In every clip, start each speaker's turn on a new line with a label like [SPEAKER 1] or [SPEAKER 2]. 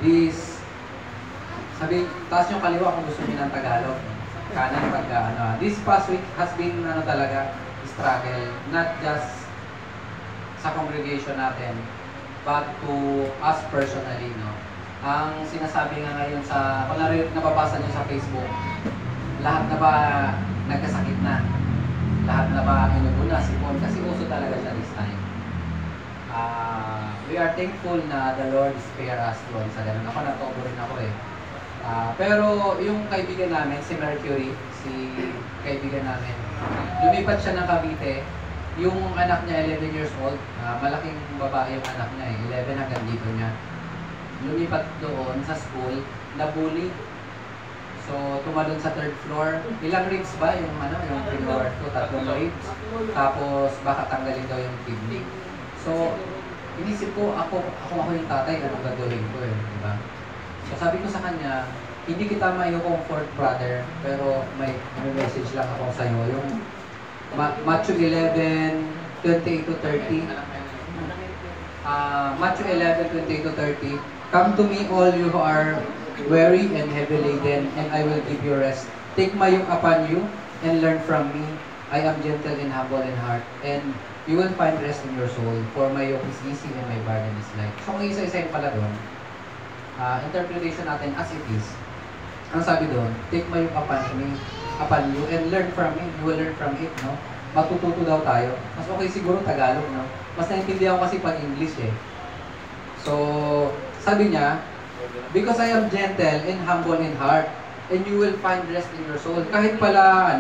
[SPEAKER 1] is, taas yung kaliwa kung gusto niyo ng Tagalog. Kanan pagka, this past week has been, talaga, struggle. Not just sa congregation natin, but to us personally, no? Ang sinasabi nga ngayon sa, kung nababasa niyo sa Facebook, lahat na ba nagkasakit na? Lahat na ba inubo na, sipon? Kasi uso talaga siya this time. We are thankful na the Lord spare us doon sa ganun. Ako, natobo rin ako eh. Pero yung kaibigan namin, si Mercury, si kaibigan namin, lumipat siya ng Cavite. Yung anak niya, 11 years old, malaking babae yung anak niya eh, 11 hanggang dito niya. Lumipat doon sa school, nabully. So, tumalon sa 3rd floor. Ilang ribs ba yung yung floor ko? 3 ribs. Tapos, baka tanggalin daw yung kidney. So, inisip ko, ako yung tatay, anong gagawin ko eh, di ba? So, sabi ko sa kanya, hindi kita mayo-comfort, brother, pero may message lang ako sa iyo. Yung Matthew 11, 28 to 30. Matthew 11, 28 to 30. Come to me, all you who are weary and heavy laden, and I will give you rest. Take my yoke upon you and learn from me. I am gentle and humble in heart, and you will find rest in your soul. For my yoke is easy and my burden is light. So, kung isa-isa yung pala doon, interpretation natin as it is. Ang sabi doon, take my yoke upon you, and learn from me. You will learn from it, no? Matututo daw tayo. Mas okay siguro Tagalog, no? Mas naintindihan ko kasi pag English eh. So, sabi niya, because I am gentle and humble in heart, and you will find rest in your soul. Kahit pala,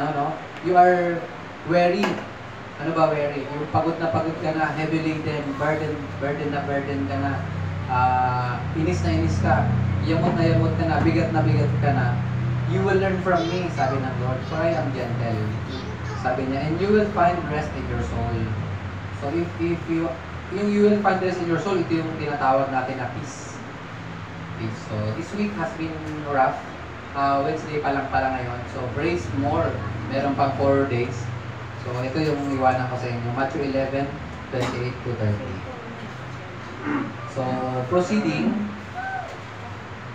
[SPEAKER 1] you are weary. Ano ba weary? Yung pagod na ka na, heavy laden, burden ka na, inis ka, yamot ka na, bigat ka na. You will learn from me, sabi ng Lord, for I am gentle. Sabi niya, and you will find rest in your soul. So if you will find rest in your soul, ito yung tinatawag natin na peace. So this week has been rough. Wednesday pa lang ngayon. So brace more. Meron pang 4 days. So ito yung iwanan ko sa inyo. Matthew 11, 28 to 30. So proceeding.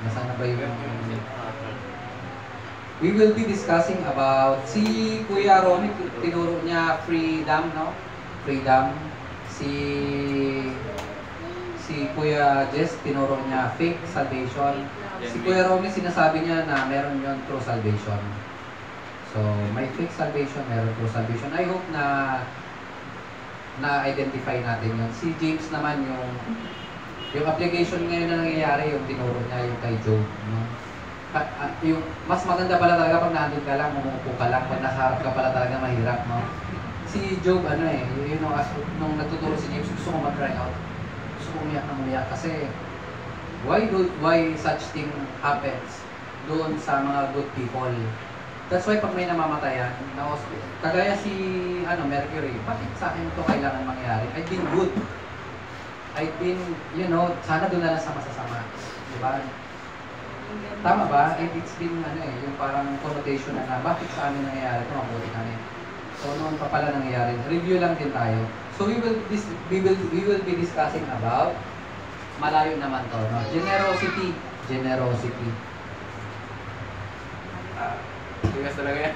[SPEAKER 1] Nasaan na ba yung... We will be discussing about si Kuya Ronnie, tinuro niya freedom, no? Freedom. Si Kuya Jess, tinuro niya fake salvation. Si Kuya Ronnie, sinasabi niya na meron yon true salvation. So, may fake salvation, meron true salvation. I hope na-identify natin yun. Si James naman, yung application ngayon na nangyayari, yung tinuro niya, yung kay Job, no? Yung mas maganda pala talaga pag nandun ka lang, umuupo ka lang, pag nakaharap ka pala talaga mahirap, no? Si Job, nung natuturo si James, gusto ko mag-cry out. Gusto ko umiyak kasi why such thing happens doon sa mga good people. That's why pag may namamatayan, kagaya si Mercury, bakit sa akin ito kailangan mangyari? I've been good. I've been, sana doon na lang sa masasama. Diba? Tama ba? It's been yung parang connotation na bakit sa amin nangyayari ito, mabuti kami. So noon pa pala nangyayari. Review lang din tayo. So we will be discussing about malayo naman to, no? Generosity.
[SPEAKER 2] Tigas talaga yan.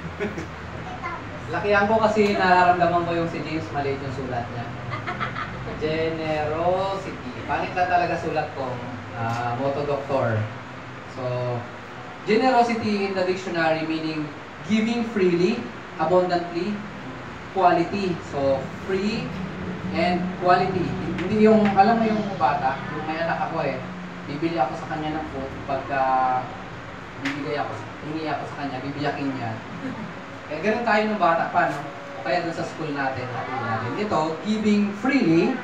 [SPEAKER 1] Lakihan ko kasi nararamdaman ko yung si James, maliit yung sulat niya. Generosity. Pangit na talaga sulat ko. Moto Doctor. So, generosity in the dictionary meaning giving freely, abundantly, quality. So, free and quality. Hindi yung, alam mo yung bata, yung may anak ako bibili ako sa kanya ng food, pagka hingi ako sa kanya, bibiyakin niya. Ganun tayo ng bata pa, no? Kaya dun sa school natin, ito, giving freely,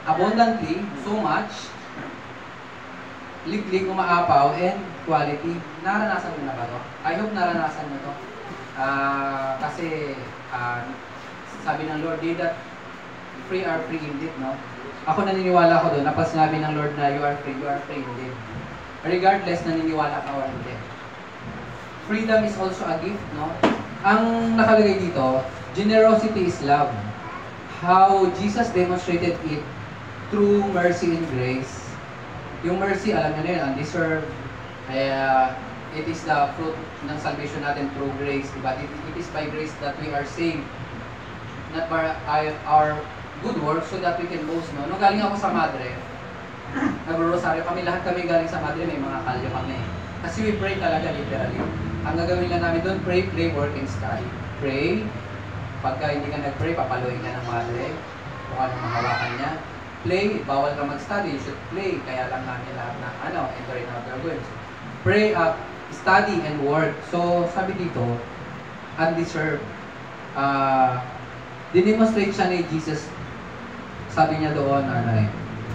[SPEAKER 1] abundantly, so much, liklik, umaapaw, and quality. Naranasan mo na ba to? I hope naranasan mo to. Kasi, sabi ng Lord, they that free are free indeed, no? Ako naniniwala ko doon, napag sinabi ng Lord na you are free indeed. Regardless, naniniwala ka or hindi. Freedom is also a gift, no? Ang nakalagay dito, generosity is love. How Jesus demonstrated it through mercy and grace. Yung mercy, alam nyo na yun, undeserved. It is the fruit ng salvation natin through grace, diba? It is by grace that we are saved, not by our good works, so that we can boast, no? Nung galing ako sa Madre, nagro-rosaryo kami, lahat kami galing sa Madre, may mga kalyo kami. Kasi we pray talaga literally. Ang gagawin lang namin doon, pray, play, work, and study. Pray. Pagka hindi ka nag-pray, papaluin ka ng Madre. Kung anong mahawakan niya. Play, bawal ka mag-study, you should play. Kaya lang namin lahat ng enter in our gagawin. Pray, study, and work. So, sabi dito, undeserved. Dinemonstrate siya ni Jesus. Sabi niya doon,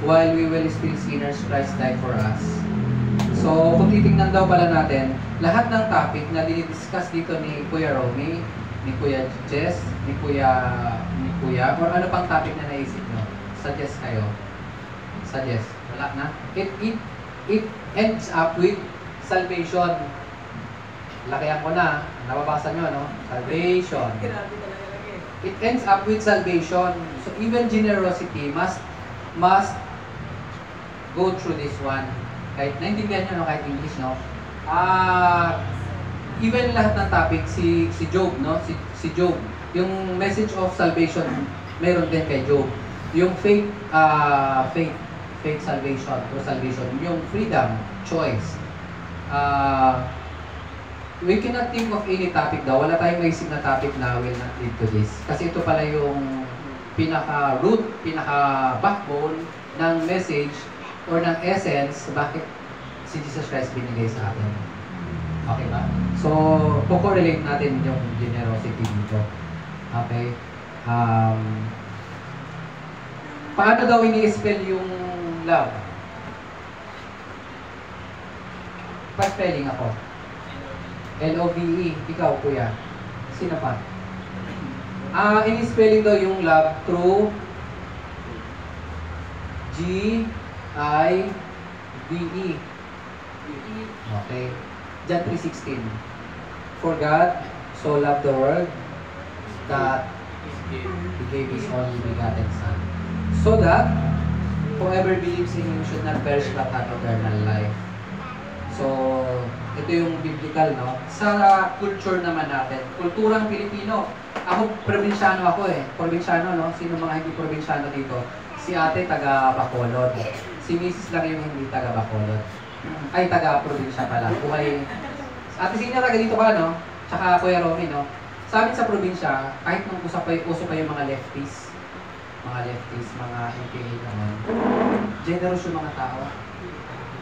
[SPEAKER 1] while we were still sinners, Christ died for us. So, kung titingnan daw pala natin, lahat ng topic na dinidiscuss dito ni Kuya Romy, ni Kuya Jess, ni Kuya, or ano pang topic na naisip nyo? Suggest kayo. Suggest. Wala na. It ends up with salvation. Lakihan ko na. Nababasa nyo, no? Salvation. It ends up with salvation. So, even generosity must go through this one. Kahit naintindihan nyo, no? Kahit English, no? Even lahat ng topic, si Job, no? Si Job. Yung message of salvation, meron din kay Job. Yung faith salvation, or salvation. Yung freedom, choice. We cannot think of any topic daw. Wala tayong maisip na topic na will not lead to this. Kasi ito pala yung pinaka-root, pinaka-backbone ng message or ng essence bakit si Jesus Christ binigay sa atin. Okay ba? So, po-correlate natin yung generosity dito. Okay? Paano daw ini-spell yung love? Pa-spelling ako. L-O-V-E. Ikaw, kuya. Sino pa? Ini-spelling daw yung love through G-I-V-E. Okay. John 3:16. For God so loved the world that He gave His only begotten Son, so that whoever believes in Him should not perish but have eternal life. So, ito yung biblical, no? Sa culture naman natin, kulturang Pilipino. Ako, probinsyano ako eh. Probinsyano, no? Sino mga hindi probinsyano dito? Si ate, taga Bacolod. Si Mrs. lang yung hindi taga Bacolod. Ay, taga probinsya pala. Buhay. Ate Sina, taga dito ka, no? Tsaka Kuya Romy, no? Sa amin sa probinsya, kahit nung uso pa yung mga lefties, mga MPA naman, generous yung mga tao.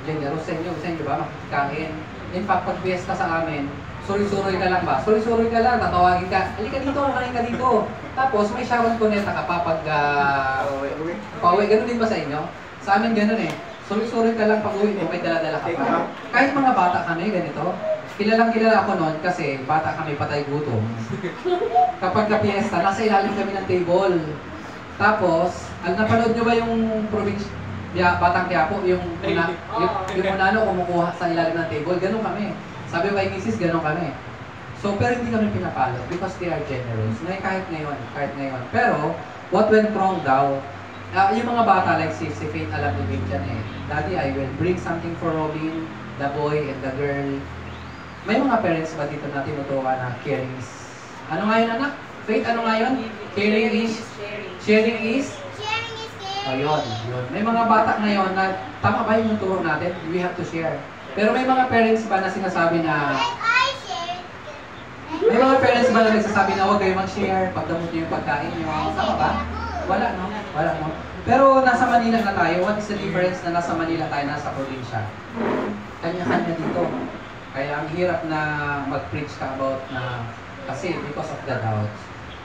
[SPEAKER 1] Generous sa inyo ba? Makikikain. In fact, pag fiesta sa amin, suri-suri ka lang ba? Suri-suri ka lang, tatawagin ka, halika dito, kain ka dito. Tapos, may Sharon Cuneta ka pa pag pauwi. Ganun din ba sa inyo? Sa amin ganun eh. Suri-suri ka lang pag uwi mo, may dala-dala ka pa. Kahit mga bata kami, ganito. Kilalang-kilala ako noon kasi bata kami patay gutom. Kapag ka-fiesta, nasa ilalim kami ng table. Tapos, napanood nyo ba yung Batang Quiapo, yung unano kumukuha sa ilalim ng table? Ganun kami. Sabi kay Mrs., ganun kami. So, pero hindi kami pinapalo because they are generous. Kahit ngayon. Pero, what went wrong daw, yung mga bata like si Faith, alam ni Faith yan eh. Daddy, I will bring something for Robin, the boy and the girl. May mga parents ba dito na tinutuwa na caring is... Ano nga yun, anak? Faith, ano nga yun? Caring is? Sharing is? Oh, yun. May mga bata ngayon na tama ba yung turo natin? We have to share. Pero may mga parents ba na sinasabi na... May mga parents ba na nagsasabi na huwag kayo mag-share pag damot yung pagkain nyo? Tama ba? Wala, no? Pero nasa Manila na tayo. What is the difference na nasa Manila tayo, nasa probinsya? Kanya-kanya dito. Kaya ang hirap na mag-preach ka about na... Kasi because of the doubts.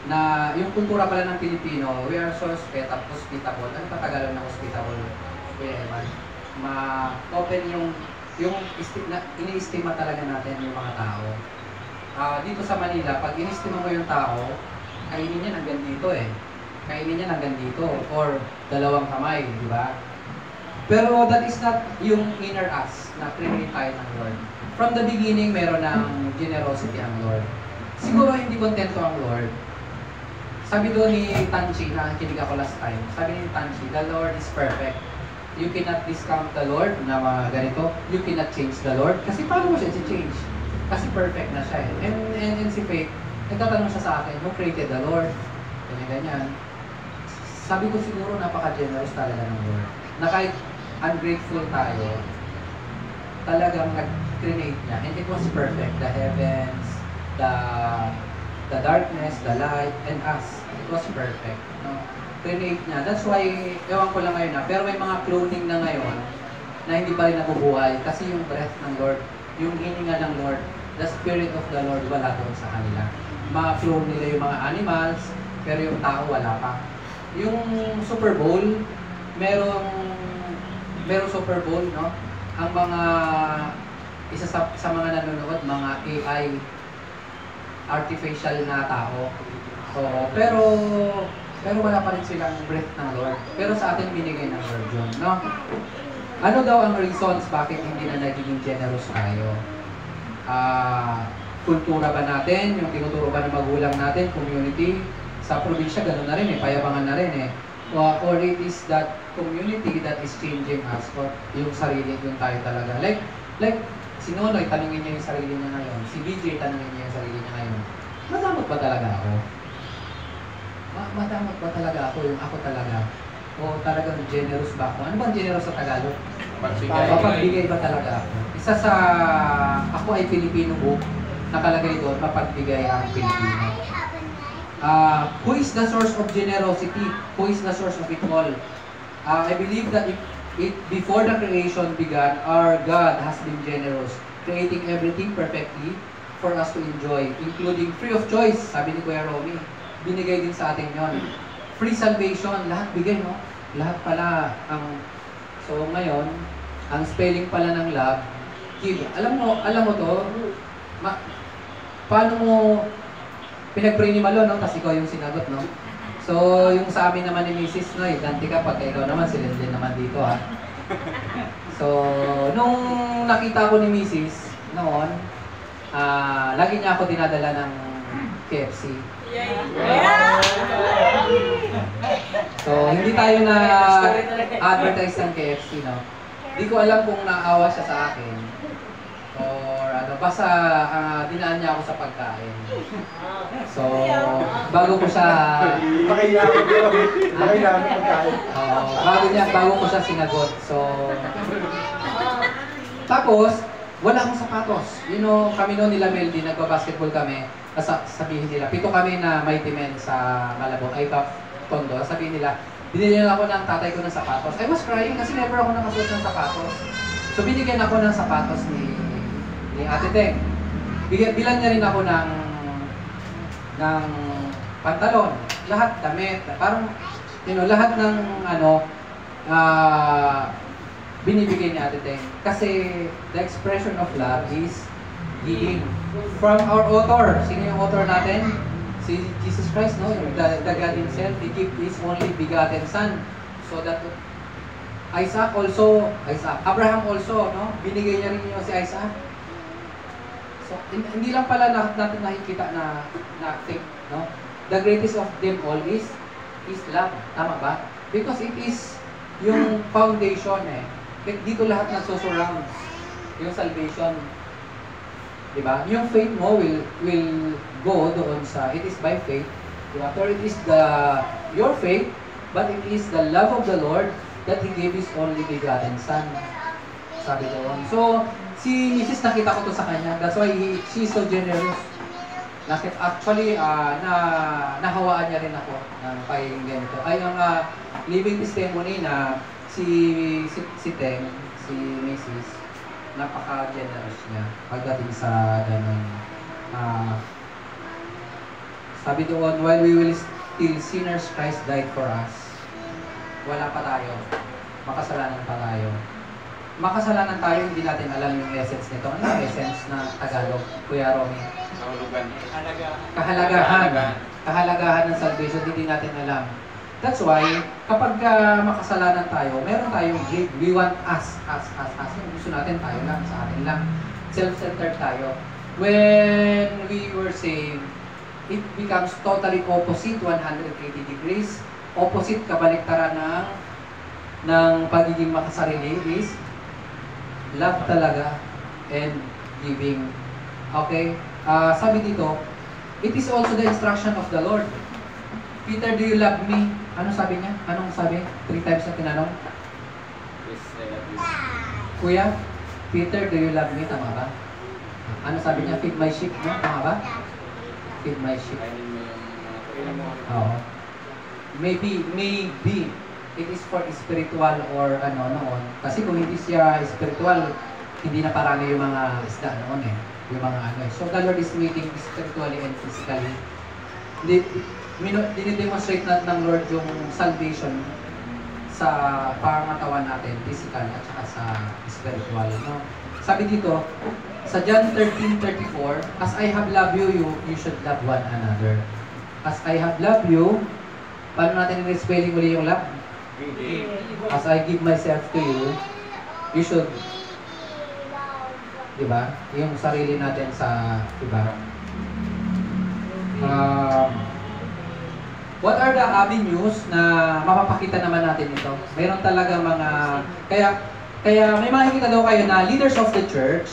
[SPEAKER 1] Na yung kultura pala ng Pilipino, we are so hospitable. Ano pa Tagalog ng hospitable? Ma-open yung ini-estima talaga natin yung mga tao. Dito sa Manila, pag in-estima mo yung tao, kainin niya hanggang dito eh. Kainin niya hanggang dito. Or dalawang kamay, di ba? Pero that is not yung inner us na create tayo ng Lord. From the beginning, meron ng generosity ang Lord. Siguro hindi kontento ang Lord. Sabi doon ni Tanchi, na kinig ako last time, sabi ni Tanchi, the Lord is perfect. You cannot discount the Lord na mga ganito. You cannot change the Lord. Kasi paano mo siya i-change? Kasi perfect na siya eh. And si Faith, nagtatanong siya sa akin, who created the Lord? Ganyan-ganyan. Sabi ko siguro napaka-generous talaga ng Lord. Na kahit ungrateful tayo, talagang nag-create niya. And it was perfect. The heavens, the darkness, the light, and us. It was perfect. No? Create niya. That's why, ewan ko lang ngayon na, pero may mga cloning na ngayon na hindi pa rin nabubuhay kasi yung breath ng Lord, yung hininga ng Lord, the Spirit of the Lord wala doon sa kanila. Ma-clone nila yung mga animals, pero yung tao wala pa. Yung Super Bowl, merong Super Bowl, no? Ang mga, isa sa mga nanonood, mga AI, artificial na tao. So, pero wala pa rin silang breath ng Lord. Pero sa atin binigay ng Lord yun, no? Ano daw ang reasons bakit hindi na nagiging generous tayo? Kultura ba natin? Yung tinuturo ba ng magulang natin? Community? Sa probinsya, gano'n na rin eh. Payabangan na rin eh. Or it is that community that is changing us. Or yung sarili, yung tayo talaga. Like, si Nonoy, tanungin niya yung sarili niya ngayon. Si BJ, tanungin niya yung sarili niya ngayon. Madamot ba talaga ako? Madamot ba talaga ako? Yung ako talaga? O talagang generous ba ako? Ano bang generous sa Tagalog? Mapagbigay ba talaga ako? Isa sa ako ay Filipino book, nakalagay doon, mapagbigay ang Pilipino. Who is the source of generosity? Who is the source of it all? I believe that before the creation began, our God has been generous, creating everything perfectly for us to enjoy, including free of choice, sabi ni Kuya Romy. Binigay din sa atin yon. Free salvation, lahat bigay, no? Lahat pala ang... So ngayon, ang spelling pala ng love, give. Alam mo to, paano mo pinag-pray ni Malo, no? Kasi ikaw yung sinagot, no? So, yung sa amin naman ni Mrs. No, ganti ka pag ikaw naman, si Lindsay naman dito, ha? So, nung nakita ko ni Mrs. noon, lagi niya ako dinadala ng KFC. So, hindi tayo na advertise ng KFC, no? Hindi ko alam kung naawa siya sa akin. Or ano, basta dinaan niya ako sa pagkain. So, bago ko siya... bago ko siya sinagot. So, tapos, wala akong sapatos. You know, kami noon nila Meldy, nagpa-basketball kami. Sabihin nila, 7 kami na mighty men sa Malabon, ay Tondo. Sabihin nila, binili nila ako ng tatay ko ng sapatos. I was crying kasi never ako nakasuot ng sapatos. So binigyan ako ng sapatos ni Ate Teng. Bilan niya rin ako ng pantalon. Lahat damit. Parang, you know, lahat ng binibigay ni Ate Teng. Kasi the expression of love is giving. From our author. Sino yung author natin? Si Jesus Christ, no? The God Himself. He gave His only begotten Son. So that Abraham also, no? Binigay niya rin niyo si Isaac. So, hindi lang pala natin nakikita na thing, no? The greatest of them all is love. Tama ba? Because it is yung foundation eh. Dito lahat nagsusurround yung salvation. Diba? Yung faith mo will go doon sa, it is by faith. After it is your faith, but it is the love of the Lord that He gave His only begotten Son. Sabi doon. So, si Mrs. nakita ko to sa kanya. That's why she is so generous. Actually, nahawaan niya rin ako ng pakinggan ito. Ay, ang living testimony na si Teng, si Mrs., napaka-generous niya pagdating sa ganun. Sabi doon, while we will still sinners, Christ died for us. Wala pa tayo. Makasalanan pa tayo. Makasalanan tayo, hindi natin alam yung essence nito. Ano yung essence na Tagalog, Kuya Romy? Kahalagahan ng salvation, hindi natin alam. That's why, kapag makasalanan tayo, meron tayong give. We want us. Yung gusto natin, tayo lang, sa atin lang. Self-centered tayo. When we were saved, it becomes totally opposite, 180 degrees. Opposite, kabaliktaran ng ng pagiging makasarili is love talaga and giving. Okay? Sabi dito, it is also the instruction of the Lord. Peter, do you love me? Ano sabi niya? Anong sabi? 3 times na tinanong.
[SPEAKER 2] Yes, I love you.
[SPEAKER 1] Kuya, Peter, do you love me? Tama ba? Ano sabi niya? Feed my sheep, no? Tama ba? Feed my sheep.
[SPEAKER 2] Kainin mo yung mga tuwing mo.
[SPEAKER 1] Oo. Maybe, it is for spiritual or ano noon. Kasi kung hindi siya spiritual, hindi na parami yung mga isda noon eh. Yung mga ano eh. So the Lord is making spiritually and physically. Dinidemonstrate ng Lord yung salvation sa pangatawan natin, physical at saka sa spiritual. No? Sabi dito, sa John 13:34, as I have loved you, you should love one another. As I have loved you, paano natin i-spelling uli yung love? As I give myself to you, you should, di ba? Yung sarili natin sa, di ba? What are the avenues na mapapakita naman natin ito? Mayroon talaga mga, kaya may makikita daw kayo na leaders of the church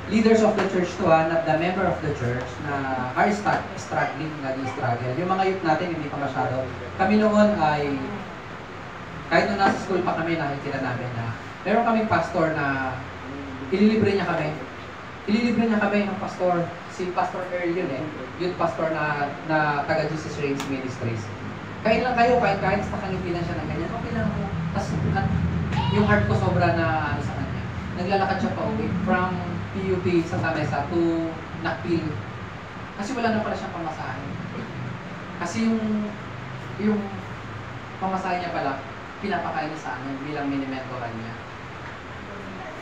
[SPEAKER 1] to not the member of the church na are struggling, nag-struggle. Yung mga youth natin, hindi pa masyado. Kami noon ay, kahit nung nasa school pa kami, nakikita namin na meron kaming pastor na ililibre niya kami ng pastor. Si Pastor Earl yun eh, youth pastor na taga Jesus Reigns Ministries. Kain lang kayo, kahit sa kanilinan siya ng ganyan, okay lang ako. Tapos yung heart ko sobra na ano sa kanya. Naglalakad siya pa uwi from PUP Santa Mesa to Nakpil. Kasi wala na pala siyang pamasahe. Kasi yung pamasahe niya pala, pinapakain niya sa amin bilang mini-mentoran niya.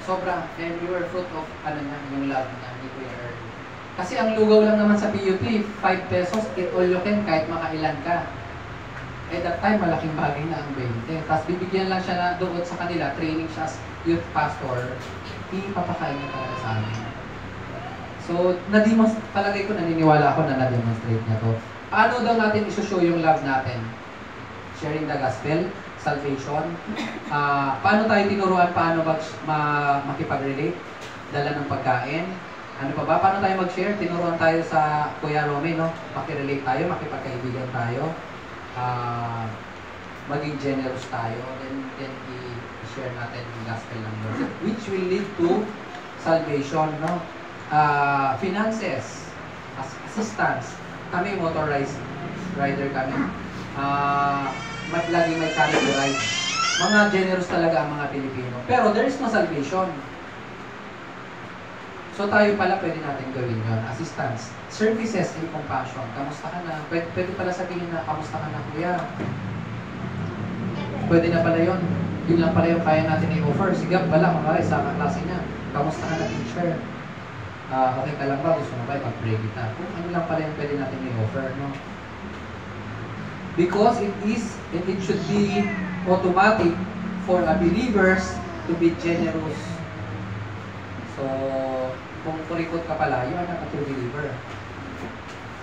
[SPEAKER 1] Sobra. And you were fruit of ano niya, yung love niya, ni Kuya Earl. Kasi ang lugaw lang naman sa PUP, 5 pesos, eat all you can, kahit makailan ka. At that time, malaking bagay na ang 20. Tapos bibigyan lang siya na doon sa kanila, training siya as youth pastor, ipapakain niya talaga sa amin. So, palagay ko, naniniwala ako na na-demonstrate niya to. Paano daw natin isushow yung love natin? Sharing the gospel, salvation. Paano tayo tinuruan paano makipag-relate? Dala ng pagkain. Ano pa ba? Paano tayo mag-share? Tinuruan tayo sa Kuya Romy, no? Makirelate tayo, makipagkaibigan tayo. Maging generous tayo. Then i-share natin yung gospel ng Lord. Which will lead to salvation, no? Finances, assistance. Kami motorized rider kami. Laging may carry to ride. Mga generous talaga ang mga Pilipino. Pero there is no salvation. So tayo pala pwede natin gawin yun. Assistance, services, and compassion. Kamusta ka na? Pwede pala sabihin na, kamusta ka na kuya? Pwede na pala yun. Yun lang pala yung kaya natin i-offer. Sige pala, kumari sa kaklase niya. Kamusta ka na teacher? Okay ka lang ba? Gusto mo ba ipag-pray kita? Kung ano lang pala yung pwede natin i-offer, no? Because it should be automatic for a believers to be generous. So, kung kurikot ka pala, you are not a true believer.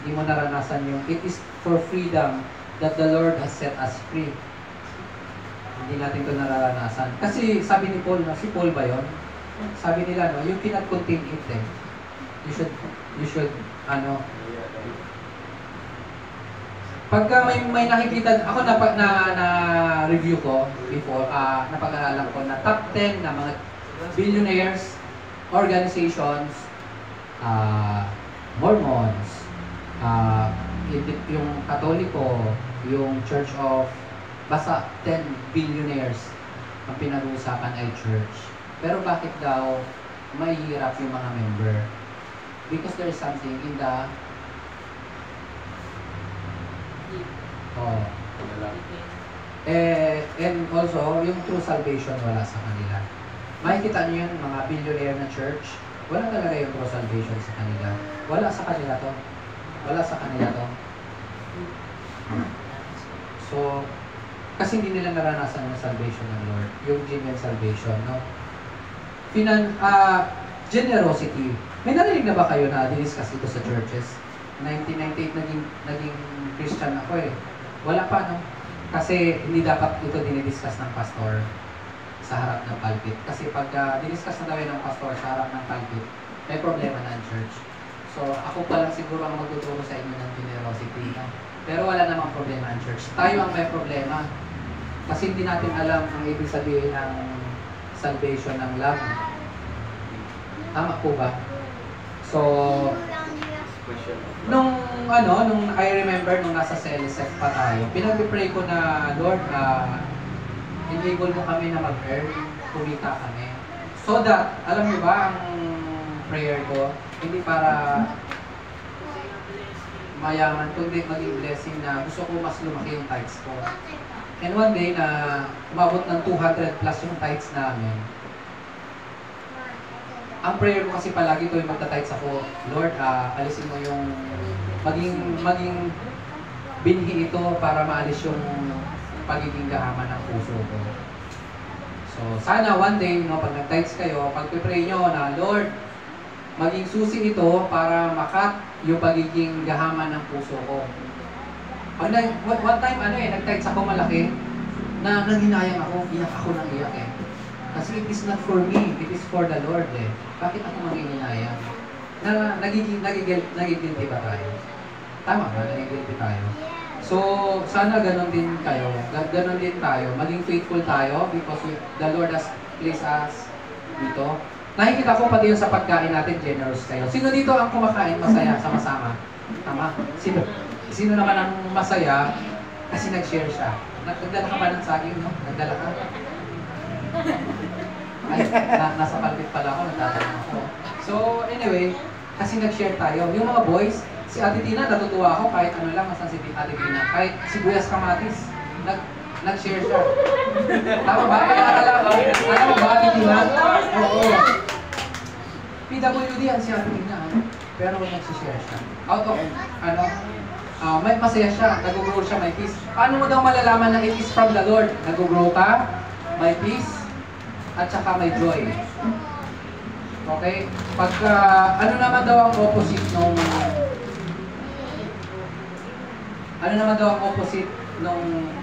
[SPEAKER 1] Hindi mo naranasan yung, it is for freedom that the Lord has set us free. Hindi natin ito naranasan. Kasi sabi ni Paul, si Paul ba yun? Sabi nila, no, you cannot contain it eh. You should, pagka may nakikita, ako na review ko before, napag-aralan ko na top 10 na mga billionaires, organizations, Mormons, yung Katoliko, yung Church of, basta 10 billionaires ang pinag-uusapan ay church. Pero bakit daw mahihirap yung mga member? Because there is something in the and also, yung true salvation wala sa kanila. Makikita nyo yun, mga billionaire na church, wala talaga yung true salvation sa kanila. Wala sa kanila to. Wala sa kanila to. So, kasi hindi nila naranasan yung salvation ng Lord. Yung genuine salvation, no? Generosity. May narinig na ba kayo na diniscuss ito sa churches? 1998 naging Christian ako eh. Wala pa, no? Kasi hindi dapat ito dinidiscuss ng pastor sa harap ng pulpit. Kasi pag diniscuss na daw ng pastor sa harap ng pulpit, may problema na ang church. So ako pa lang siguro ang magtuturo sa inyo ng generosity. No? Pero wala namang problema ang church. Tayo ang may problema. Kasi hindi natin alam ang ibig sabihin ng salvation ng love. Tama po ba? So, nung I remember nung nasa CLSF pa tayo, pinag-pray ko na, Lord, enable mo kami na mag-earn, kumita kami. So that, alam niyo ba, ang prayer ko, hindi para mayaman, kundi maging blessing na gusto ko mas lumaki yung tithes ko. And one day na umabot ng 200 plus yung tithes namin, ang prayer ko kasi palagi tuwing magta-tithes ako, Lord, alisin mo yung maging binhi ito para maalis yung pagiging gahaman ng puso ko. So, sana one day, no, pag nag-tithes kayo, pag-pray nyo na, Lord, maging susi ito para makat yung pagiging gahaman ng puso ko. One time, nag-tithes ako malaki, na nanghinayang ako, iyak ako ng iyak eh. Kasi it is not for me, it is for the Lord eh. Bakit ako manghihinayang? Na nagigilty ba tayo? Tama ba? Nagigilty tayo. So, sana ganon din kayo. Ganon din tayo. Maging faithful tayo because the Lord has placed us dito. Nakikita ko pati yung sa pagkain natin, generous kayo. Sino dito ang kumakain masaya, sama-sama? Tama? Sino naman ang masaya kasi nag-share siya? Nagdala ka ba ng saging, no? Nagdala ka? Ay, nasa palpit pala ako, nagtatanong ako. So, anyway, kasi nag-share tayo. Yung mga boys, si Ate Tina, natutuwa ako kahit ano lang, masan si Ate Tina. Kahit sibuyas kamatis, nag-share siya. Tama ba? Kaya alam mo ba, Ate Tina? Oo. PWD yan si Ate Tina, pero nag-share siya. Out of, may masaya siya, nag-grow siya, may peace. Paano mo daw malalaman na it is from the Lord? Nag-grow ka, may peace, at saka may joy. Okay? Pagka, ano naman daw ang opposite nung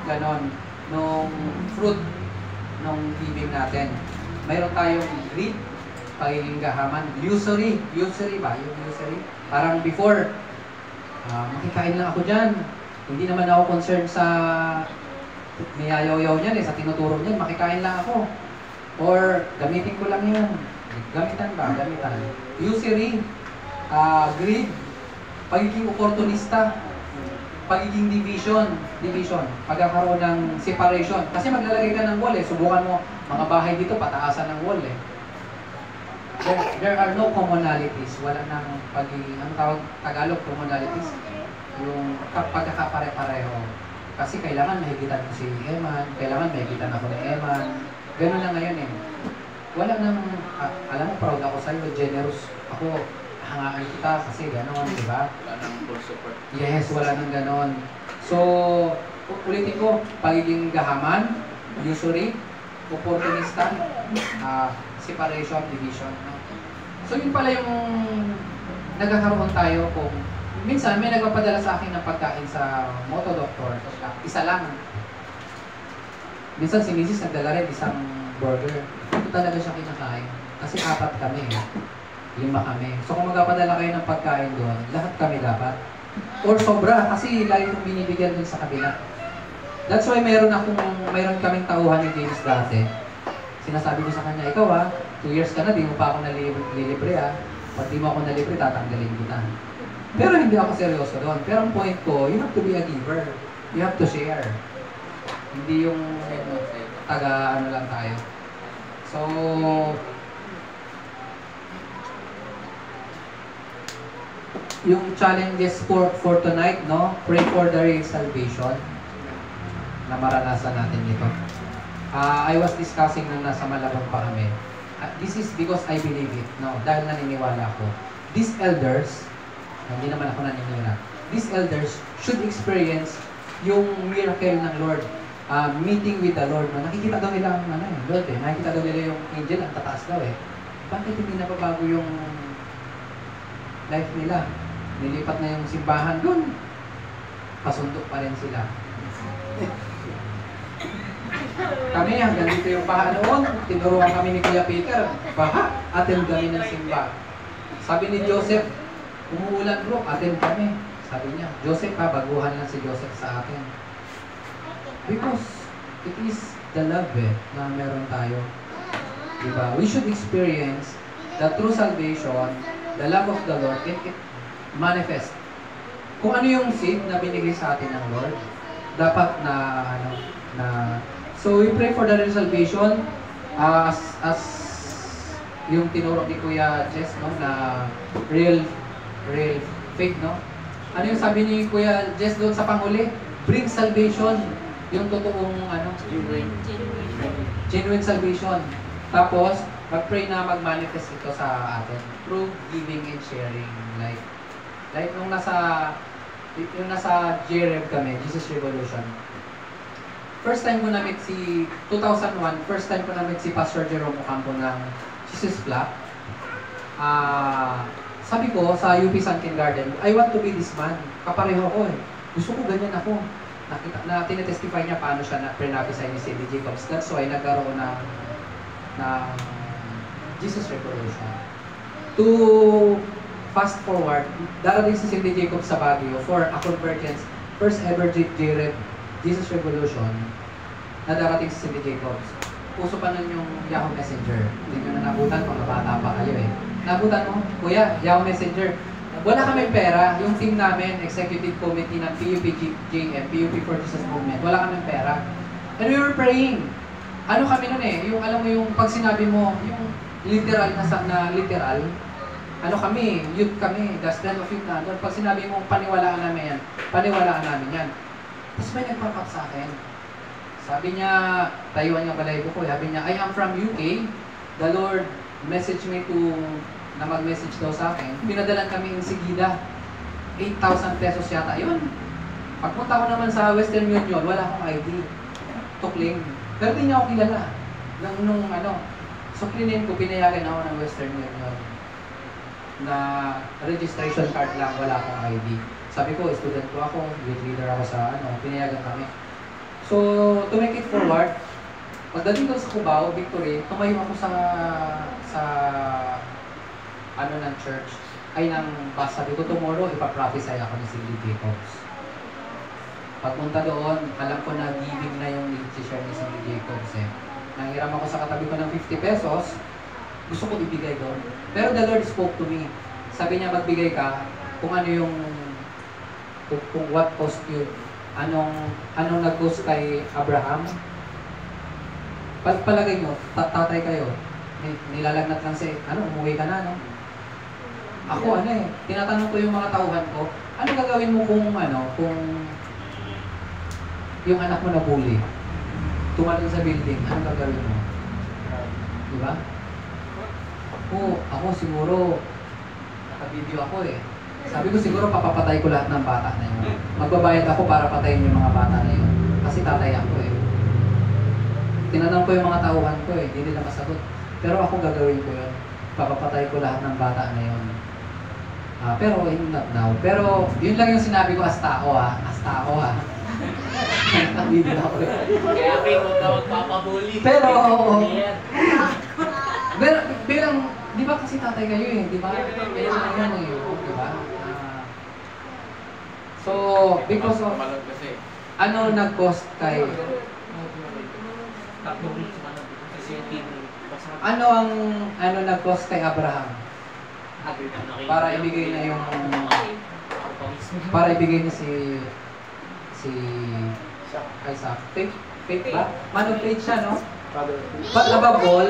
[SPEAKER 1] ganon, nung fruit nung giving natin? Mayroon tayong greed, pagiging gahaman, usury ba? Yung usury? Parang before, makikain lang ako dyan. Hindi naman ako concerned sa niyayaw-yaw niyan sa tinuturo niyan, makikain lang ako. Or, gamitin ko lang yan. Gamitan ba? Gamitan. Usury, greed, pagiging opportunista, pagiging division, pagkakaroon ng separation. Kasi maglalagay ka ng wall subukan mo, mga bahay dito, pataasan ng wall There are no commonalities. Wala nang pagiging, ang tawag Tagalog, commonalities. Yung pagkakapare-pareho. Kasi kailangan mahigitan ko si Eman, kailangan mahigitan ako ni Eman. Ganun na ngayon Wala nang, alam mo, proud ako sa'yo, generous ako, hangaan kita kasi gano'n, di ba?
[SPEAKER 2] Wala nang full support.
[SPEAKER 1] Yes, wala nang gano'n. So, ulitin ko, pagiging gahaman, usury, opportunista, separation, division. No? So, yun pala yung nagkakaroon tayo kung minsan may nagpapadala sa akin ng pagkain sa Moto Doctor. Isa lang. Minsan si Mrs. nagdala rin isang burger. Ito talaga siya kinakain. Kasi 4 kami. 5 kami. So kung magpapadala kayo ng pagkain doon, lahat kami dapat. Or sobra kasi lagi kong binibigyan dun sa kabila. That's why meron kaming tauhan ni James dati. Sinasabi ko sa kanya, ikaw 2 years ka na, di mo pa ako nalilibre Pag di mo ako nalibre, tatanggalin kita. Pero hindi ako seryoso doon. Pero ang point ko, you have to be a giver. You have to share. Hindi yung taga lang tayo. So, yung challenges for tonight, no? Pray for the real salvation na maranasan natin ito. I was discussing nung nasa Malabon pa kami. This is because I believe it, no? Dahil naniniwala ako. These elders, hindi naman ako naniniwala, these elders should experience yung miracle ng Lord. Meeting with the Lord. Nakikita daw nila ang Lord Nakikita daw nila yung angel, ang tataas daw Bakit hindi nababago yung life nila? Nilipat na yung simbahan doon. Pasundok pa rin sila. Kami, hanggang dito yung baha noon. Tinuruan kami ni Kuya Peter. Baha, attend kami ng simba. Sabi ni Joseph, umuulan bro, attend kami. Sabi niya, Joseph ha, baguhan lang si Joseph sa akin. Because it is the love na meron tayo. Diba? We should experience the true salvation, the love of the Lord, and it manifest. Kung ano yung seed na binigay sa atin ng Lord, dapat so we pray for the real salvation as yung tinuro ni Kuya Jess, no, na real faith, no? Ano yung sabi ni Kuya Jess doon sa panghuli? Bring salvation, yung totoong genuine salvation. Tapos mag-pray na mag-manifest ito sa atin through giving and sharing, like nung nasa JREV kami, Jesus Revolution. First time ko na-meet si 2001, first time ko na-meet si Pastor Jerome Ocampo ng Jesus Flock. Sabi ko sa UP Sun Kindergarten, I want to be this man. Kapareho ko eh. Gusto ko ganyan ako. Na tinetestify niya paano siya na-prenapisay ni Cindy Jacobs. That's why nagkaroon ng Jesus Revolution. To fast forward, darating si Cindy Jacobs sa Baguio for a convergence, first ever JREV Jesus Revolution, na darating si Cindy Jacobs. Puso pa nun yung Yahoo Messenger. Hindi nyo na nabutan, mga bata pa kayo eh. Nabutan mo, Kuya, Yahoo Messenger. Wala kami pera, yung team namin, Executive Committee ng PUP-JM, PUP for Jesus Movement, wala kami pera. And we were praying. Ano kami nun eh, yung alam mo yung pag sinabi mo, yung literal na literal, ano kami, youth kami, the stand of youth na, pag sinabi mo, paniwalaan namin yan. Tapos may nagpapap sa akin. Sabi niya, Taiwan nga balay ko, sabi niya, I am from UK, the Lord message me na mag-message daw sa akin. Pinadalan kami in Sigida, 8,000 pesos yata, yun. Pagpunta ko naman sa Western Union, wala akong ID, tukling. Pero di niya ako kilala. Suklinin ko, pinayagan ako ng Western Union na registration card lang, wala akong ID. Sabi ko, student ko ako, youth leader ako sa pinayagan kami. So, to make it forward, pagdating ko sa Cubao, Victory, tumayo ako sa ng church, ng bus. Sabi ko, tomorrow, ipaprophesy ako ni Cindy Jacobs. Pagpunta doon, alam ko na giving na yung share ni Cindy Jacobs eh. Nanghiram ako sa katabi ko ng 50 pesos, gusto ko ibigay doon. Pero the Lord spoke to me. Sabi niya, magbigay ka kung ano yung, kung what cost you, anong nag-cost kay Abraham. Palagay nyo, tatay kayo, nilalagnat lang umuwi ka na, no? Ako, tinatanong ko yung mga tauhan ko, ano gagawin mo kung yung anak mo na bully, tumalon sa building, ano gagawin mo? Diba? Ako siguro, naka-video ako eh. Sabi ko siguro papapatay ko lahat ng bata na yun. Magbabayad ako para patayin yung mga bata na yun. Kasi tatay ako eh. Tinanong ko yung mga tauhan ko eh, hindi nila masagot. Pero ako gagawin ko yun. Papapatay ko lahat ng bata na yun. Pero not now. Pero yun lang yung sinabi ko as tao ha. Nakabidin ako eh.
[SPEAKER 2] Kaya kayo huwag na magpapabuli.
[SPEAKER 1] Pero bilang, di ba kasi tatay kayo eh, di ba? Kaya lang yan eh, di ba? So, because of, nag-cost kay, nag-cost kay Abraham? Para ibigay na yung, niya si Isaac. Faith ba? Man of faith siya, no? But above all,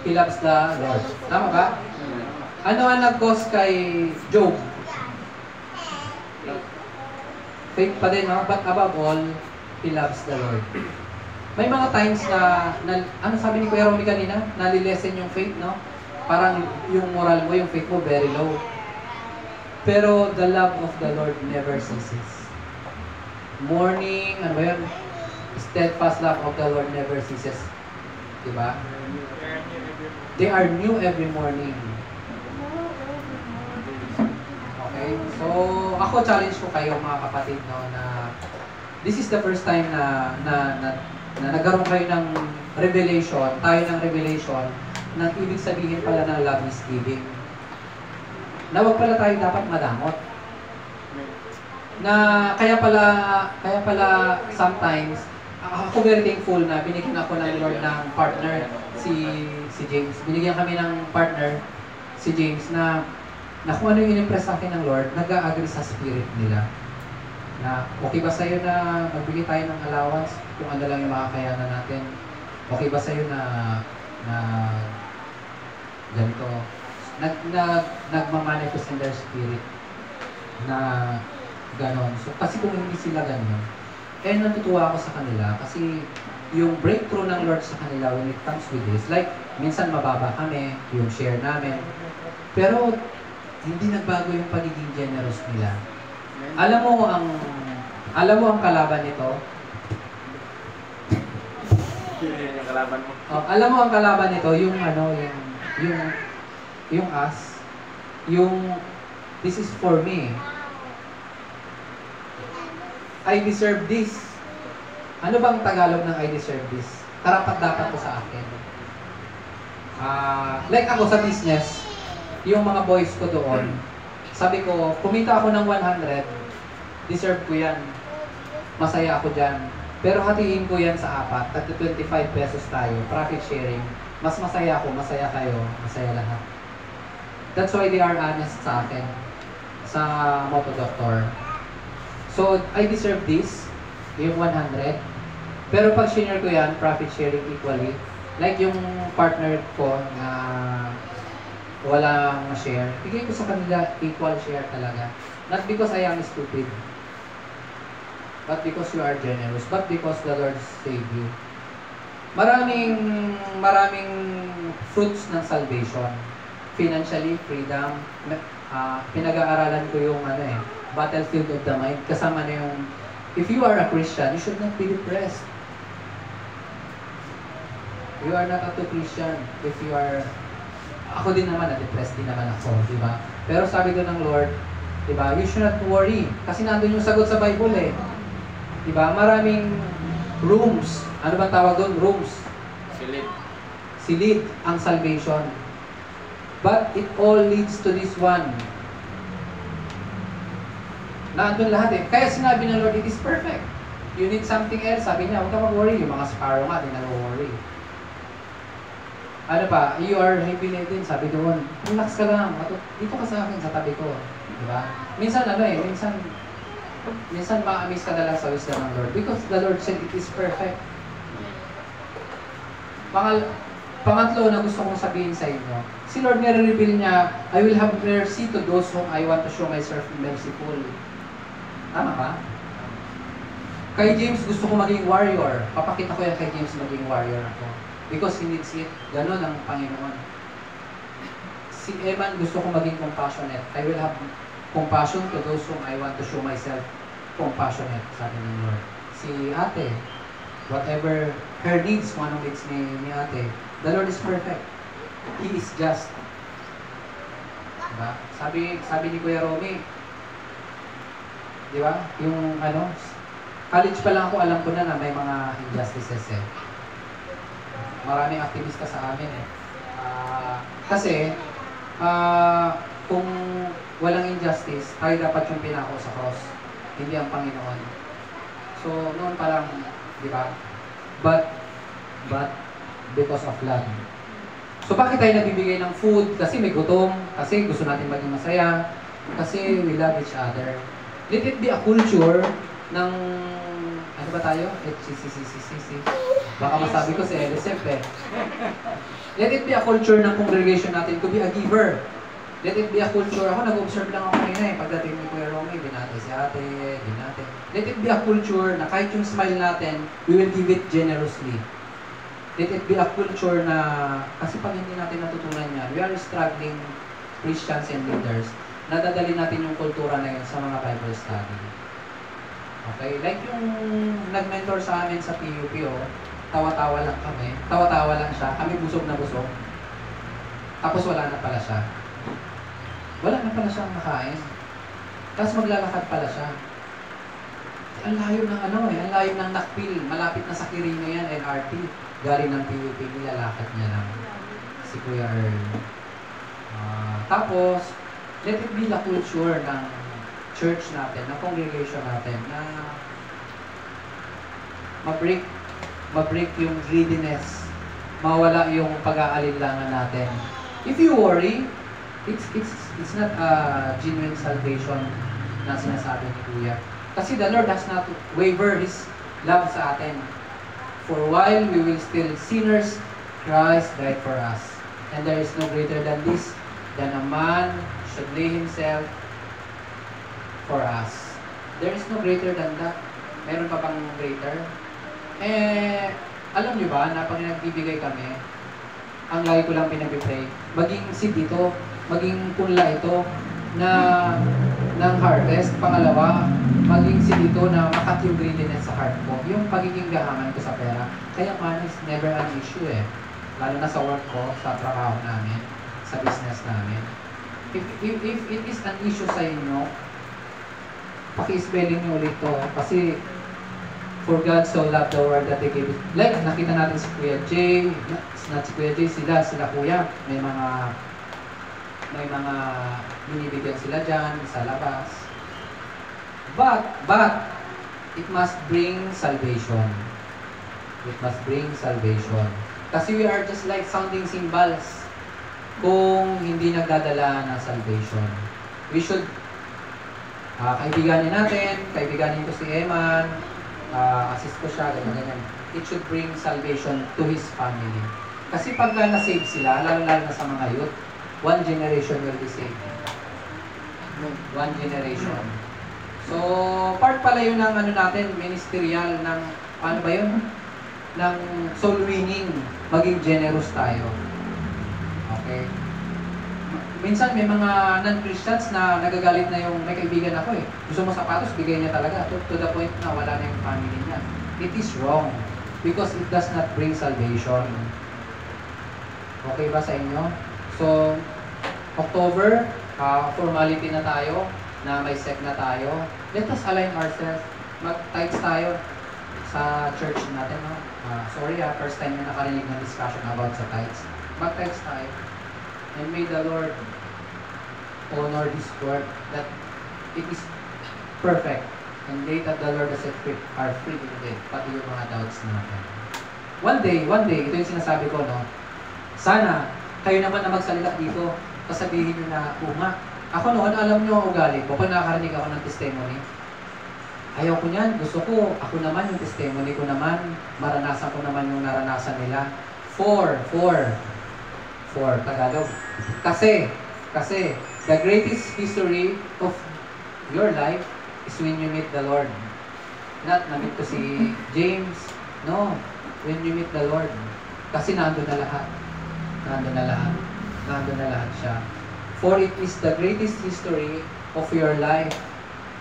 [SPEAKER 1] he loves the Lord. Tama ba? Ano ang nag-cause kay Job? Faith pa din, no? But above all, he loves the Lord. May mga times na ano sabi ni Kuya Romy kanina? Nalilesen yung faith, no? Parang yung moral mo, yung faith mo, very low. Pero the love of the Lord never ceases. Morning, ano ba yun? Steadfast love of the Lord never ceases. Diba? They are new every morning. Okay? So, ako challenge ko kayo mga kapatid, no, na this is the first time na nagkaroon kayo ng revelation, tayo ng revelation, ng ibig sabihin pala ng love is giving. Na wag pala tayo dapat madamot. Na kaya pala sometimes, ako very thankful na binigyan ako ng Lord ng partner, si James. Binigyan kami ng partner, si James, na kung ano yung in-impress sa akin ng Lord, nag-a-agree sa spirit nila. Na okay ba sa'yo na magbigay tayo ng allowance kung ano lang yung makakayanan natin? Okay ba sa'yo na ganito? Nagmamanifest in their spirit na ganon. So, kasi kung hindi sila ganon, natutuwa ako sa kanila kasi yung breakthrough ng Lord sa kanila when it comes with this, like, minsan mababa kami, yung share namin, pero hindi nagbago yung pagiging generous nila. Alam mo ang kalaban nito?
[SPEAKER 2] Yung kalaban mo.
[SPEAKER 1] Oh, alam mo ang kalaban nito, yung us, this is for me. I deserve this. Ano bang Tagalog ng I deserve this? Karapat-dapat ko sa akin. Like ako sa business, yung mga boys ko doon, sabi ko, kumita ako ng 100, deserve ko yan. Masaya ako dyan. Pero hatiin ko yan sa apat, at 25 pesos tayo, profit sharing. Mas masaya ako, masaya kayo, masaya lahat. That's why they are honest sa akin, sa Moto Doctor. So, I deserve this, yung 100. Pero pag share ko yan, profit sharing equally. Like yung partner ko na walang share, bigay ko sa kanila equal share talaga. Not because I am stupid, but because you are generous, but because the Lord saved you. Maraming fruits ng salvation. Financially, freedom, pinag-aaralan ko yung battlefield of the mind. Kasama na yung, if you are a Christian, you should not be depressed. You are not a true Christian if you are, ako din naman, na-depressed din naman ako, di ba? Pero sabi doon ng Lord, di ba, you should not worry. Kasi nandun yung sagot sa Bible eh. Di ba? Maraming rooms. Ano ba tawag doon? Rooms.
[SPEAKER 2] Silid.
[SPEAKER 1] Silid ang salvation. But it all leads to this one. Nandun lahat eh. Kaya sinabi ng Lord, it is perfect. You need something else. Sabi niya, huwag ka mag-worry. Yung mga sparrow nga, di nag-worry. Ano pa? You are heavy laden. Sabi doon, relax ka lang. Dito ka sa akin, sa tabi ko. Diba? Minsan minsan ma-amaze ka na lang sa wisdom ng Lord. Because the Lord said it is perfect. Pangatlo na gusto kong sabihin sa inyo, si Lord nire-reveal niya, I will have mercy to those whom I want to show myself merciful. Tama ba? Kay James, gusto ko maging warrior. Papakita ko yan kay James maging warrior ako. Because he needs it. Ganon ang Panginoon. Si Eman, gusto ko maging compassionate. I will have compassion to those whom I want to show myself compassionate, sabi ng Lord. Si ate, whatever her needs, kung anong needs ni ate, the Lord is perfect. He is just. Diba? Sabi ni Kuya Romy, di ba? Yung college pa lang ako, alam ko na may mga injustices eh. Maraming aktivista sa amin eh. Kasi, kung walang injustice, tayo dapat yung pinako sa cross, hindi ang Panginoon. So, noon pa lang, di ba? But, because of love. So, bakit tayo nagbibigay ng food? Kasi may gutom, kasi gusto natin maging masaya, kasi we love each other. Let it be a culture ng, ano ba tayo? Baka masabi ko si LSF eh. Let it be a culture ng congregation natin to be a giver. Let it be a culture. Ako nag-observe lang ako kanina eh. Pagdating ni Kuya Romy, binate si ate, binate. Let it be a culture na kahit yung smile natin, we will give it generously. Let it be a culture na, kasi pag hindi natin natutunan yan, we are struggling Christians and leaders, nadadali natin yung kultura na yun sa mga Bible study. Okay? Like yung nag-mentor sa amin sa PUP, tawa-tawa lang kami. Tawa-tawa lang siya. Kami busog na busog. Tapos wala na pala siya. Wala na pala siyang makain. Tapos maglalakad pala siya. Ang layo ng ang layo ng Nakpil. Malapit na sa Quirino yan, LRT. Galing ng PUP, nilalakad niya lang. Si Kuya Earl. Tapos, let it be the culture ng church natin, ng congregation natin, na ma-break yung greediness, mawala yung pag-aalinlangan natin. If you worry, it's not a genuine salvation na sinasabi ni Kuya. Kasi the Lord has not waver His love sa atin. For while we will still sinners, Christ died for us. And there is no greater than this, than a man should lay himself for us. There is no greater than that. Meron pa bang greater? Alam nyo ba na pag nagbibigay kami, ang lagi ko lang pinag-pray, maging seed ito, maging punla ito na ng harvest. Pangalawa, maging seed ito na makat yung greediness sa heart ko. Yung pagiging gahaman ko sa pera. Kaya money is never an issue eh. Lalo na sa work ko, sa trabaho namin, sa business namin. If it is an issue sa inyo, paki-spelling nyo ulit to. Kasi, for God so loved the world that He gave it. Like, nakita natin si Kuya Jay, not si Kuya Jay, sila Kuya. May mga binibigyan sila dyan sa labas. But, it must bring salvation. It must bring salvation. Kasi we are just like sounding cymbals kung hindi nagdadala ng salvation. We should kaibiganin ko si Eman, assist ko siya, ganyan. It should bring salvation to his family. Kasi pagka na-save sila, lalo na sa mga youth, one generation will be saved. One generation. So, part pala yun ng natin, ministerial, ng, paano ba yun? Ng soul winning, maging generous tayo. Okay? Minsan may mga non-Christians na nagagalit na yung may kaibigan ako eh. Gusto mo sapatos, bigay niya talaga. To the point na wala na yung family niya. It is wrong. Because it does not bring salvation. Okay ba sa inyo? So, October, formality na tayo, na may sec na tayo. Let us align ourselves. Mag-tithes tayo sa church natin. No? Sorry first time na nakarinig ng discussion about sa tithes. Mag-tithes tayo. And may the Lord honor His word that it is perfect. And they that the Lord has set free are free indeed. Pati yung mga doubts natin. One day, ito yung sinasabi ko, no? Sana, kayo naman na magsalita dito, kasabihin nyo na, nga, ako noon, alam nyo ang ugali ko, kung nakakarinig ako ng testimony, ayaw ko niyan, gusto ko, ako naman yung testimony ko naman, maranasan ko naman yung naranasan nila. For Tagalog. Kasi, the greatest history of your life is when you meet the Lord. Not na-meet ko si James. No. When you meet the Lord. Kasi nandun na lahat. Nandun na lahat siya. For it is the greatest history of your life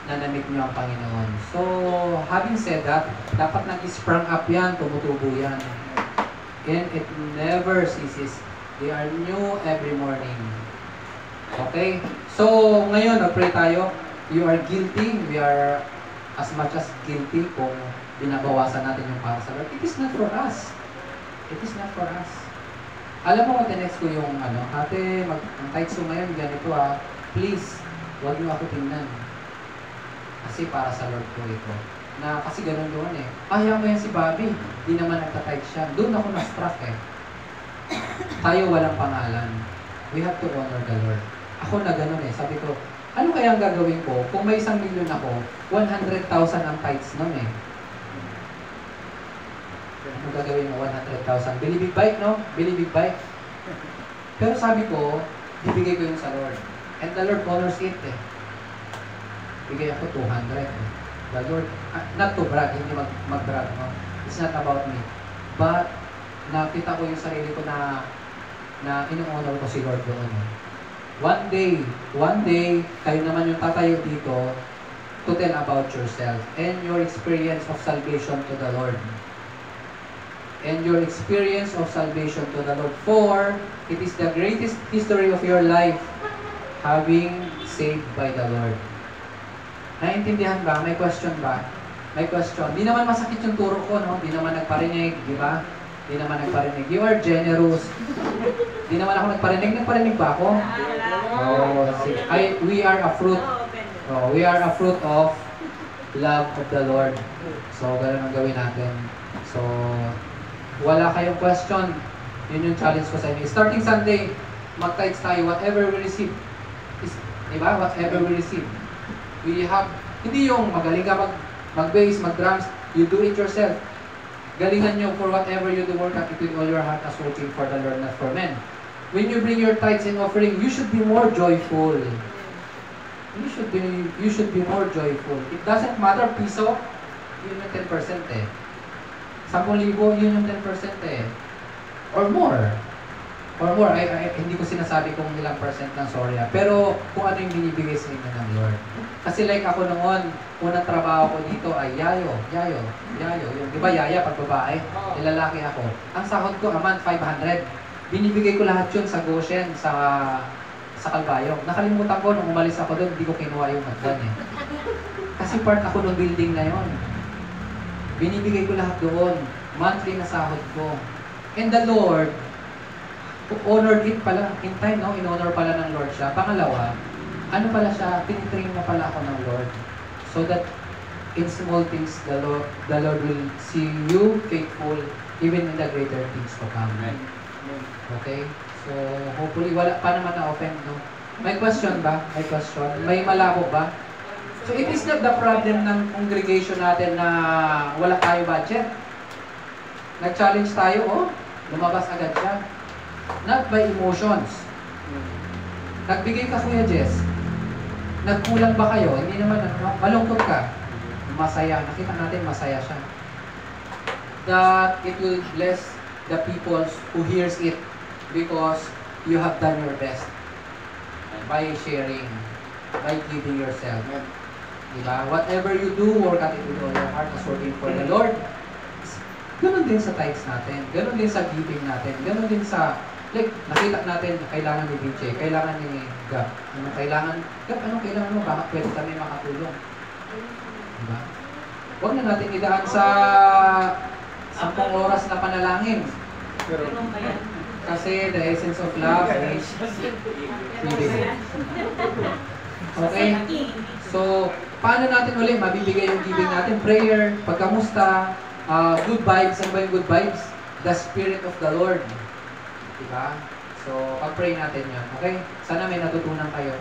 [SPEAKER 1] na na-meet nyo ang Panginoon. So, having said that, dapat nag-sprung up yan, tumutubo yan. And it never ceases. They are new every morning. Okay? So, ngayon, nag-pray tayo. You are guilty. We are as much as guilty kung binabawasan natin yung para sa Lord. It is not for us. It is not for us. Alam mo, next ko yung ate, ang tithes ko ngayon, ganito please, huwag niyo ako tingnan. Kasi para sa Lord ko ito. Kasi ganun doon eh. Ayaw mo yan si Bobby. Di naman nagtatithe siya. Doon ako na-struck eh. Tayo walang pangalan. We have to honor the Lord. Ako na ganun eh. Sabi ko, ano kaya ang gagawin ko? Kung may 1 million ako, 100,000 ang tithes nun eh. Ano gagawin mo? 100,000. Bili big bike, no? Bili big bike. Pero sabi ko, bibigay ko yun sa Lord. And the Lord honors it eh. Bigay ako 200 eh. The Lord, not to brag, hindi mag-brag, no? It's not about me. But, nakita ko yung sarili ko na inu-honor ko si Lord doon. One day, kayo naman yung tatayo dito to tell about yourself and your experience of salvation to the Lord. And your experience of salvation to the Lord. For it is the greatest history of your life having saved by the Lord. Naintindihan ba? May question ba? May question. Di naman masakit yung turo ko, no? Di naman nagparinig, di ba? Di naman nagparinig. You are generous. Di naman ako nagparinig. Nagparinig ba ako? Oh, we are a fruit. Oh, we are a fruit of love of the Lord. So, ganun ang gawin natin. So, wala kayong question. Yun yung challenge ko sa inyo. Starting Sunday, mag-tides tayo. Whatever we receive. Diba? Whatever we receive. We have, hindi yung magaling ka mag-bass, mag-drums. You do it yourself. Galingan nyo for whatever you do, work at it with all your heart as working for the Lord, not for men. When you bring your tithes and offering, you should be more joyful. You should be more joyful. It doesn't matter, piso, yun yung 10% eh. 10,000, yun yung 10% eh. Or more. Or more. Hindi ko sinasabi kung ilang percent lang, sorry. Pero kung ano yung binibigay sa inyo ng Lord. Kasi like ako noon, unang trabaho ko dito ay yayo. Yung, di ba yaya pag babae? Lalaki ako. Ang sahod ko, a month, 500. Binibigay ko lahat yun sa Goshen, sa Calbayog. Nakalimutan ko nung umalis ako doon, hindi ko kinuha yung hagdan eh. Kasi part ako ng building na yon. Binibigay ko lahat doon. Monthly na sahod ko. And the Lord, honored it pala, in time, no? In-honor pala ng Lord siya. Pangalawa, ano pala siya, tinitrain na pala ako ng Lord. So that in small things, the Lord will see you faithful even in the greater things to come. Okay? So, hopefully, wala pa naman na-offend, no? May question ba? May question? May malabo ba? So, it is not the problem ng congregation natin na wala tayo budget. Nag-challenge tayo, oh, lumabas agad siya. Not by emotions. Nagbigay ka, Kuya Jess. Nagkulang ba kayo? Hindi naman, malungkot ka. Masaya. Nakita natin, masaya siya. That it will bless the people who hears it because you have done your best by sharing, by giving yourself. Diba? Whatever you do, work at it with all your heart as working for the Lord. Ganon din sa tithes natin. Ganon din sa giving natin. Ganon din sa, like, nakita natin, kailangan ni BJ, kailangan ni Gab. Anong kailangan mo? Baka pwede kami makatulong. Diba? Huwag na natin idaan sa 10 oras na panalangin. Kasi the essence of love is giving. Okay? So, paano natin ulit mabibigay yung giving natin? Prayer, pagkamusta, good vibes. Ano ba yung good vibes? The Spirit of the Lord. Diba? So, pag-pray natin yun. Okay? Sana may natutunan kayo.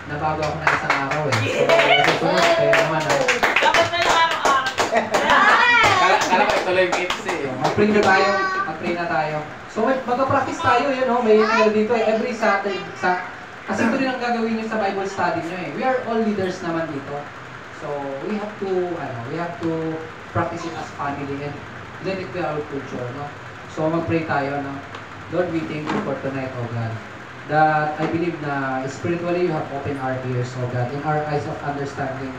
[SPEAKER 1] Nabago ako na isang araw eh. So, susunod, kaya naman
[SPEAKER 3] Dapat na lang araw-araw.
[SPEAKER 2] Kala ko ituloy yung KFC eh.
[SPEAKER 1] mag-pray na tayo. Mag-pray na tayo. So, mag-practice tayo yun, oh. May dito eh. Every Saturday. Kasi ito rin ang gagawin nyo sa Bible study nyo eh. We are all leaders naman dito. So, we have to practice it as family and let it be our culture, no? So, mag-pray tayo, no? Lord, we thank you for tonight, oh God. That I believe na spiritually you have opened our ears, oh God, in our eyes of understanding.